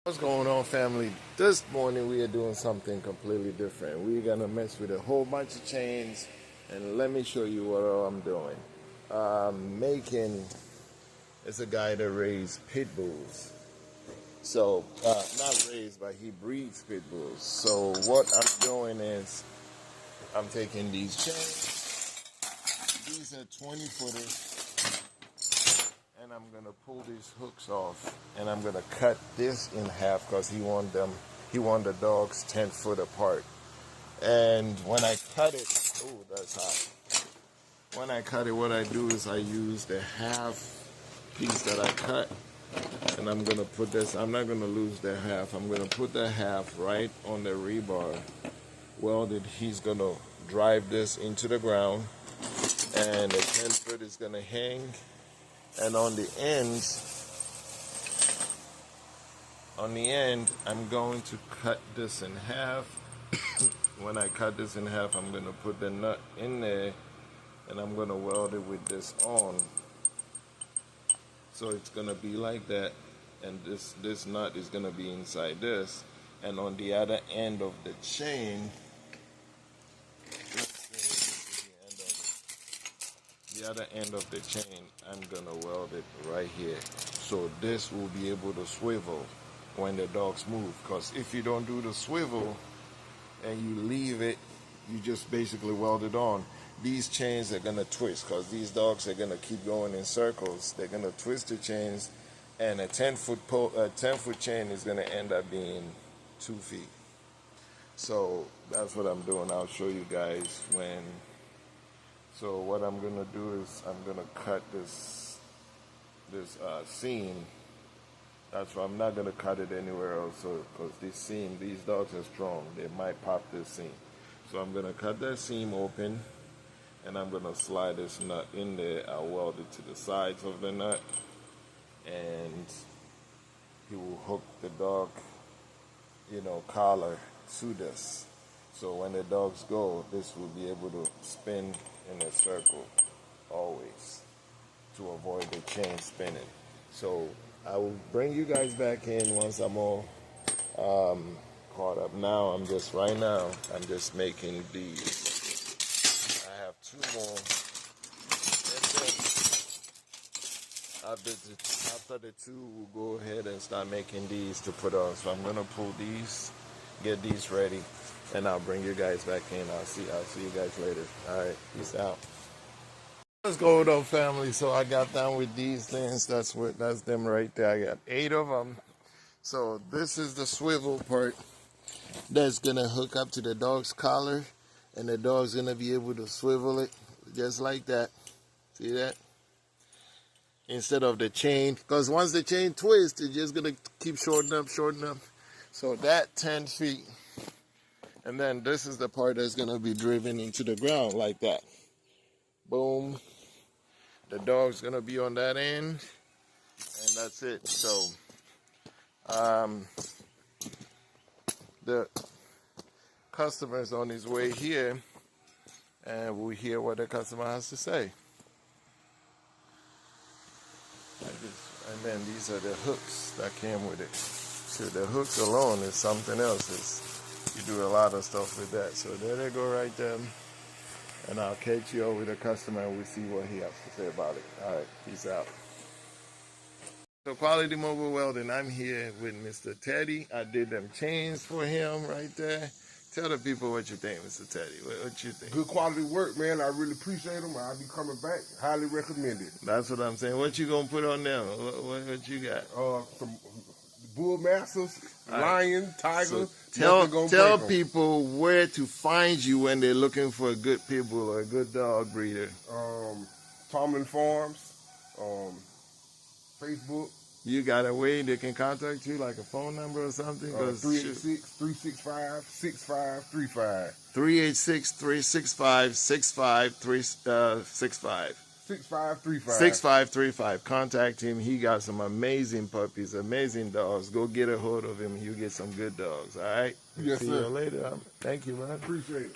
What's going on, family? This morning we are doing something completely different. We're gonna mess with a whole bunch of chains, and let me show you what all I'm doing. Making is a guy that raised pit bulls. So not raised, but he breeds pit bulls. So what I'm doing is I'm taking these chains. These are 20 footers. And I'm gonna pull these hooks off, and I'm gonna cut this in half because he want the dogs 10 foot apart. And when I cut it, oh, that's hot. When I cut it, what I do is I use the half piece that I cut, and I'm gonna put this. I'm not gonna lose the half. I'm gonna put the half right on the rebar welded. He's gonna drive this into the ground, and the 10 foot is gonna hang. And on the end, I'm going to cut this in half. When I cut this in half, I'm going to put the nut in there, and I'm going to weld it with this on. So it's going to be like that, and this nut is going to be inside this. And on the other end of the chain, the other end of the chain, I'm gonna weld it right here, so this will be able to swivel when the dogs move. Because if you don't do the swivel and you leave it, you just basically weld it on, these chains are gonna twist, because these dogs are gonna keep going in circles. They're gonna twist the chains, and a 10-foot chain is gonna end up being 2 feet. So that's what I'm doing. I'll show you guys when. So what I'm gonna do is I'm gonna cut this seam. That's why I'm not gonna cut it anywhere else. So because this seam, these dogs are strong, they might pop this seam. So I'm gonna cut that seam open, and I'm gonna slide this nut in there. I'll weld it to the sides of the nut, and he will hook the dog, collar to this. So when the dogs go, this will be able to spin in a circle always to avoid the chain spinning. So I will bring you guys back in once I'm all caught up. I'm just making these. I have 2 more, and then after the 2, we'll go ahead and start making these to put on. So I'm gonna pull these, get these ready, and I'll bring you guys back in. I'll see you guys later. All right, peace out. What's going on, family? So I got done with these things. That's them right there. I got 8 of them. So this is the swivel part that's gonna hook up to the dog's collar, and the dog's gonna be able to swivel it just like that. See that? Instead of the chain, because once the chain twists, it's just gonna keep shortening up. So that 10 feet. And then this is the part that's going to be driven into the ground like that. Boom. The dog's going to be on that end. And that's it. So, the customer's on his way here. And we'll hear what the customer has to say. And then these are the hooks that came with it. So the hooks alone is something else. You do a lot of stuff with that. So there they go right there. And I'll catch you up with the customer, and we'll see what he has to say about it. All right, peace out. So Quality Mobile Welding, I'm here with Mr. Teddy. I did them chains for him right there. Tell the people what you think, Mr. Teddy. What you think? Good quality work, man. I really appreciate them. I'll be coming back. Highly recommended. That's what I'm saying. What you gonna put on them? What you got? Some bull masters, lion, tiger. So tell people where to find you when they're looking for a good Pitbull or a good dog breeder. Tomlin Farms, Facebook. You got a way they can contact you, like a phone number or something? 386-365-6535. 386-365-6535. 6535. Contact him. He got some amazing puppies, amazing dogs. Go get a hold of him. You get some good dogs. All right. Yes, See sir. you later. Thank you, man. Appreciate it.